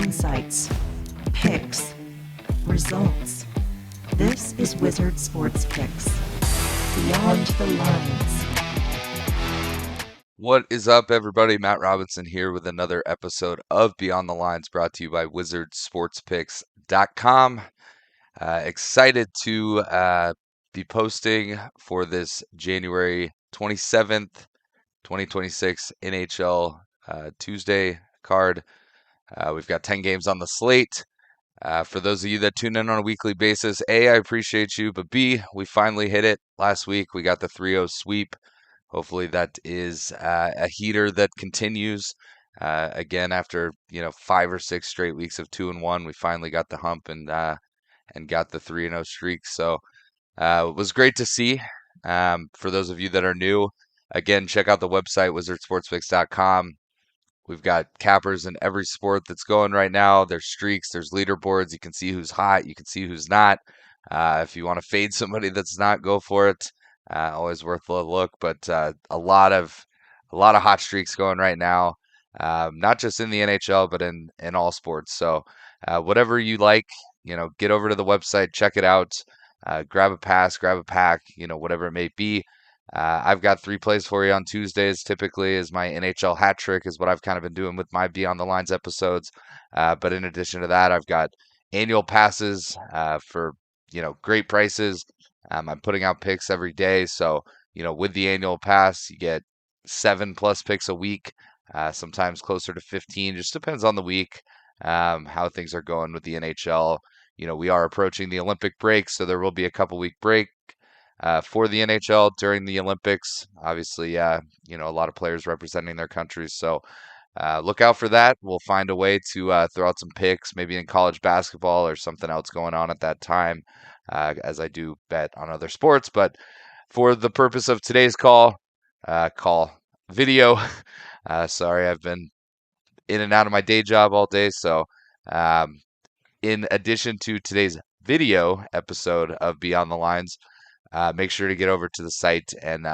insights, picks, results. This is Wizard Sports Picks. Beyond the Lines. What is up, everybody? Matt Robinson here with another episode of Beyond the Lines, brought to you by WizardSportsPicks.com. Excited to be posting for this January 27th, 2026 NHL Tuesday card. We've got 10 games on the slate. For those of you that tune in on a weekly basis, A, I appreciate you, but B, we finally hit it last week. We got the 3-0 sweep. Hopefully that is a heater that continues. Again, after 5 or 6 straight weeks of 2-1, we finally got the hump and got the 3-0 streak. So it was great to see. For those of you that are new, again, check out the website wizardsportspicks.com. We've got cappers in every sport that's going right now. There's streaks, there's leaderboards. You can see who's hot, you can see who's not. If you want to fade somebody that's not, go for it. Always worth a look, but a lot of hot streaks going right now. Not just in the NHL, but in all sports. So whatever you like, get over to the website, check it out. Grab a pass, grab a pack, whatever it may be. I've got 3 plays for you on Tuesdays. Typically, is my NHL hat trick, is what I've kind of been doing with my Beyond the Lines episodes. But in addition to that, I've got annual passes for great prices. I'm putting out picks every day, so with the annual pass, you get 7+ picks a week. Sometimes closer to 15. Just depends on the week, how things are going with the NHL. We are approaching the Olympic break, so there will be a couple-week break for the NHL during the Olympics. Obviously, a lot of players representing their countries, so look out for that. We'll find a way to throw out some picks, maybe in college basketball or something else going on at that time, as I do bet on other sports. But for the purpose of today's video, sorry, I've been in and out of my day job all day, so in addition to today's video episode of Beyond the Lines, make sure to get over to the site and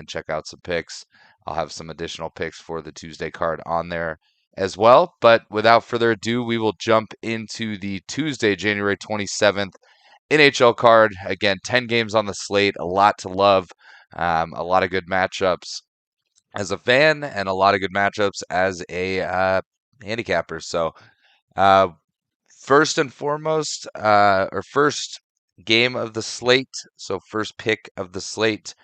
check out some picks. I'll have some additional picks for the Tuesday card on there as well. But without further ado, we will jump into the Tuesday, January 27th NHL card. Again, 10 games on the slate, a lot to love, a lot of good matchups as a fan, and a lot of good matchups as a handicapper. So first and foremost, or first game of the slate, so first pick of the slate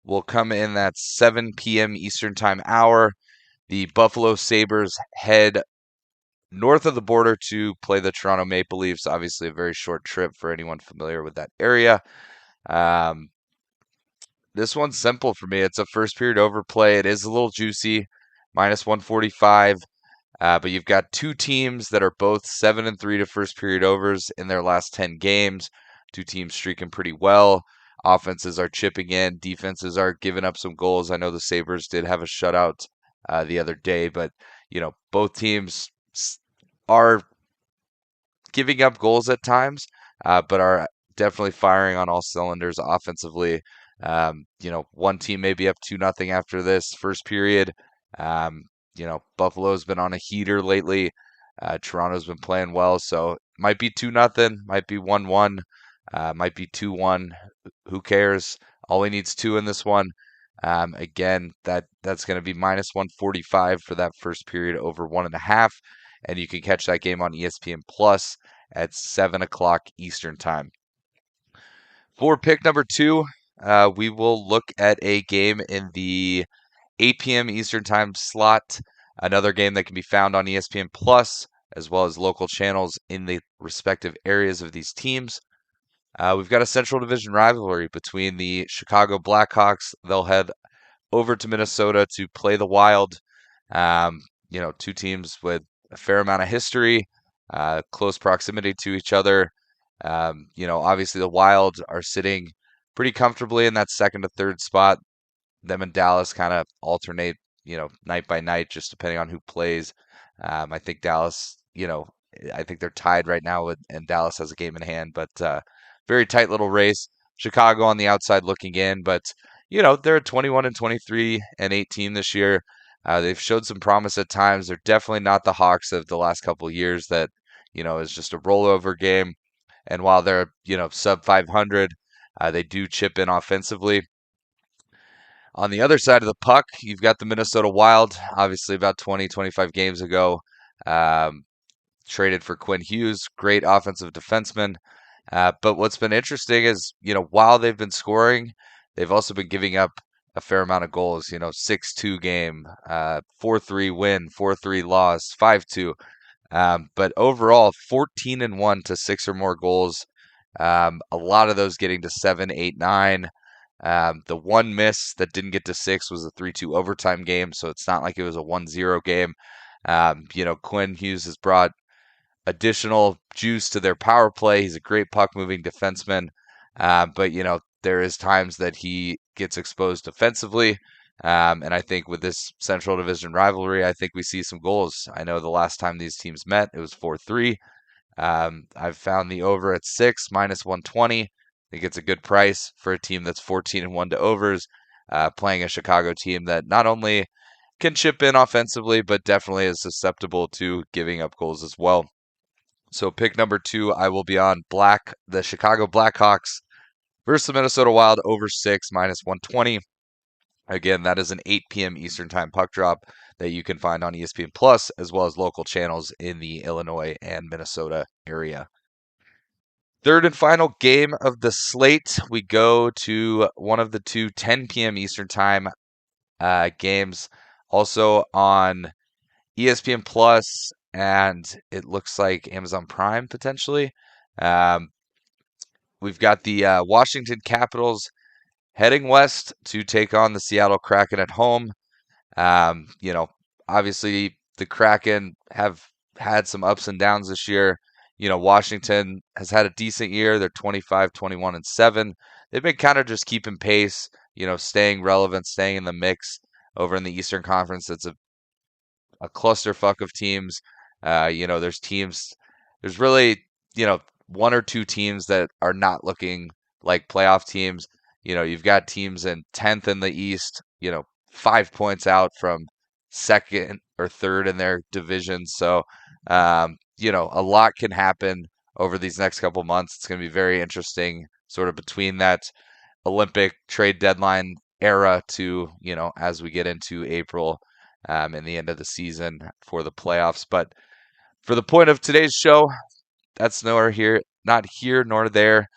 will come in that 7 p.m. Eastern Time hour. The Buffalo Sabres head north of the border to play the Toronto Maple Leafs. Obviously, a very short trip for anyone familiar with that area. This one's simple for me. It's a first period overplay. It is a little juicy, -145. But you've got 2 teams that are both 7-3 to first period overs in their last 10 games. 2 teams streaking pretty well. Offenses are chipping in. Defenses are giving up some goals. I know the Sabres did have a shutout the other day, but both teams are giving up goals at times, but are definitely firing on all cylinders offensively. One team may be up 2-0 after this first period. Buffalo's been on a heater lately. Toronto's been playing well, so might be 2-0, might be 1-1, might be 2-1. Who cares? All he needs 2 in this one. Again, that's going to be -145 for that first period over 1.5, and you can catch that game on ESPN Plus at 7 o'clock Eastern Time. For pick number 2, we will look at a game in the 8 p.m. Eastern Time slot, another game that can be found on ESPN Plus, as well as local channels in the respective areas of these teams. We've got a Central Division rivalry between the Chicago Blackhawks. They'll head over to Minnesota to play the Wild. 2 teams with a fair amount of history, close proximity to each other. Obviously the Wild are sitting pretty comfortably in that second to third spot. Them and Dallas kind of alternate, night by night, just depending on who plays. I think Dallas, I think they're tied right now, and Dallas has a game in hand, but very tight little race. Chicago on the outside looking in, but they're a 21-23 and 8 team this year. They've showed some promise at times. They're definitely not the Hawks of the last couple of years that, is just a rollover game. And while they're, sub 500, they do chip in offensively. On the other side of the puck, you've got the Minnesota Wild, obviously about 20, 25 games ago. Um, Traded for Quinn Hughes, great offensive defenseman. But what's been interesting is, while they've been scoring, they've also been giving up a fair amount of goals. 6-2 game, 4-3 win, 4-3 loss, 5-2. But overall, 14-1 to 6 or more goals. A lot of those getting to 7, 8, 9. The one miss that didn't get to 6 was a 3-2 overtime game, so it's not like it was a 1-0 game. Quinn Hughes has brought additional juice to their power play. He's a great puck moving defenseman. But, there is times that he gets exposed defensively. And I think with this Central Division rivalry, I think we see some goals. I know the last time these teams met, it was 4-3. I've found the over at 6, minus 120. I think it's a good price for a team that's 14-1 to overs, playing a Chicago team that not only can chip in offensively, but definitely is susceptible to giving up goals as well. So pick number 2, I will be on the Chicago Blackhawks versus the Minnesota Wild over 6, minus 120. Again, that is an 8 p.m. Eastern Time puck drop that you can find on ESPN Plus, as well as local channels in the Illinois and Minnesota area. Third and final game of the slate, we go to one of the two 10 p.m. Eastern Time games, also on ESPN Plus, and it looks like Amazon Prime potentially. We've got the Washington Capitals heading west to take on the Seattle Kraken at home. Obviously the Kraken have had some ups and downs this year. Washington has had a decent year. They're 25, 21, and 7. They've been kind of just keeping pace, staying relevant, staying in the mix over in the Eastern Conference. It's a clusterfuck of teams. There's really, one or two teams that are not looking like playoff teams. You've got teams in 10th in the East, 5 points out from second or third in their division. So, a lot can happen over these next couple months. It's going to be very interesting, sort of between that Olympic trade deadline era to, as we get into April and the end of the season for the playoffs. But for the point of today's show, that's not here nor there.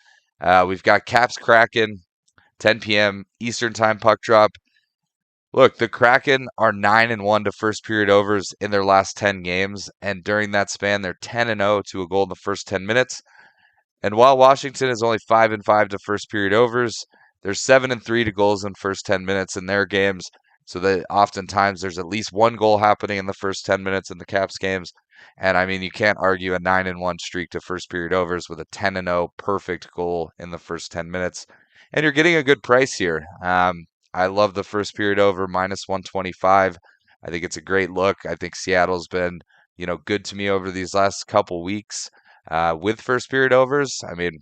We've got Caps Kraken, 10 p.m. Eastern Time puck drop. Look, the Kraken are 9-1 to first period overs in their last 10 games, and during that span, they're 10-0 to a goal in the first 10 minutes. And while Washington is only 5-5 to first period overs, they're 7-3 to goals in first 10 minutes in their games. So that oftentimes there's at least one goal happening in the first 10 minutes in the Caps games. And I mean, you can't argue a 9-1 streak to first period overs with a 10-0 perfect goal in the first 10 minutes. And you're getting a good price here. I love the first period over minus 125. I think it's a great look. I think Seattle's been, good to me over these last couple weeks with first period overs. I mean,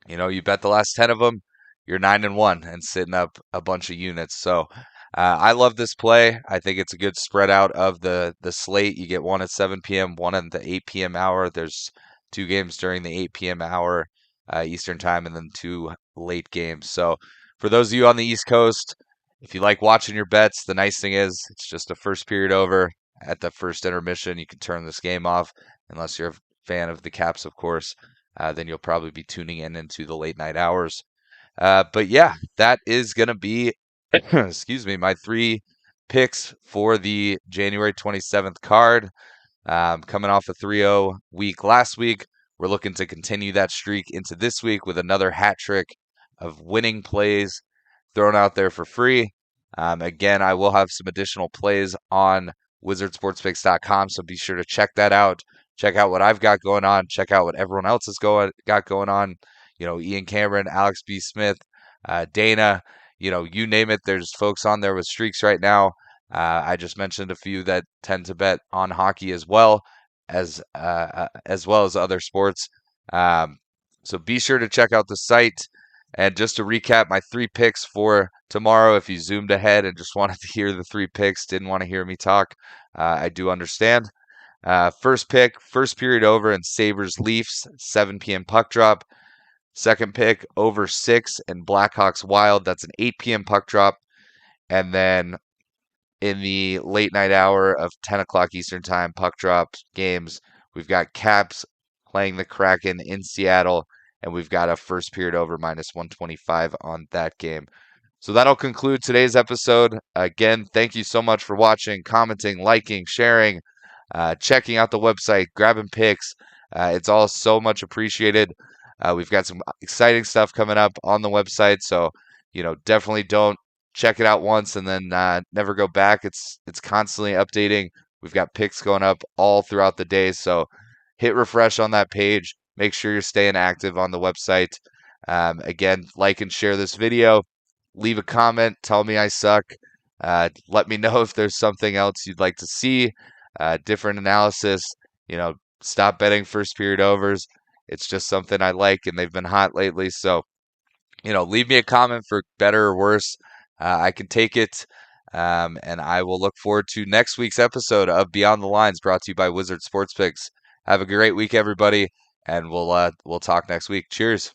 you bet the last 10 of them, you're 9-1 and sitting up a bunch of units. So I love this play. I think it's a good spread out of the slate. You get one at 7 p.m., one at the 8 p.m. hour. There's 2 games during the 8 p.m. hour Eastern Time, and then 2 late games. So for those of you on the East Coast, if you like watching your bets, the nice thing is it's just a first period over at the first intermission. You can turn this game off unless you're a fan of the Caps, of course. Then you'll probably be tuning in into the late night hours. But yeah, that is going to be, excuse me, my 3 picks for the January 27th card. Coming off a 3-0 week last week, we're looking to continue that streak into this week with another hat trick of winning plays thrown out there for free. Again, I will have some additional plays on wizardsportspicks.com, so be sure to check that out. Check out what I've got going on. Check out what everyone else has got going on. Ian Cameron, Alex B. Smith, Dana, you name it. There's folks on there with streaks right now. I just mentioned a few that tend to bet on hockey as well as other sports. So be sure to check out the site. And just to recap my 3 picks for tomorrow, if you zoomed ahead and just wanted to hear the 3 picks, didn't want to hear me talk, I do understand. First pick, first period over in Sabres Leafs, 7 p.m. puck drop. Second pick, over 6 in Blackhawks Wild. That's an 8 p.m. puck drop. And then in the late night hour of 10 o'clock Eastern Time puck drop games, we've got Caps playing the Kraken in Seattle, and we've got a first period over -125 on that game. So that'll conclude today's episode. Again, thank you so much for watching, commenting, liking, sharing, checking out the website, grabbing picks. It's all so much appreciated. We've got some exciting stuff coming up on the website, so definitely don't check it out once and then never go back. It's constantly updating. We've got picks going up all throughout the day, so hit refresh on that page. Make sure you're staying active on the website. Again, like and share this video. Leave a comment. Tell me I suck. Let me know if there's something else you'd like to see. Different analysis. Stop betting first period overs. It's just something I like, and they've been hot lately. So, leave me a comment for better or worse. I can take it. And I will look forward to next week's episode of Beyond the Lines, brought to you by Wizard Sports Picks. Have a great week, everybody, and we'll talk next week. Cheers.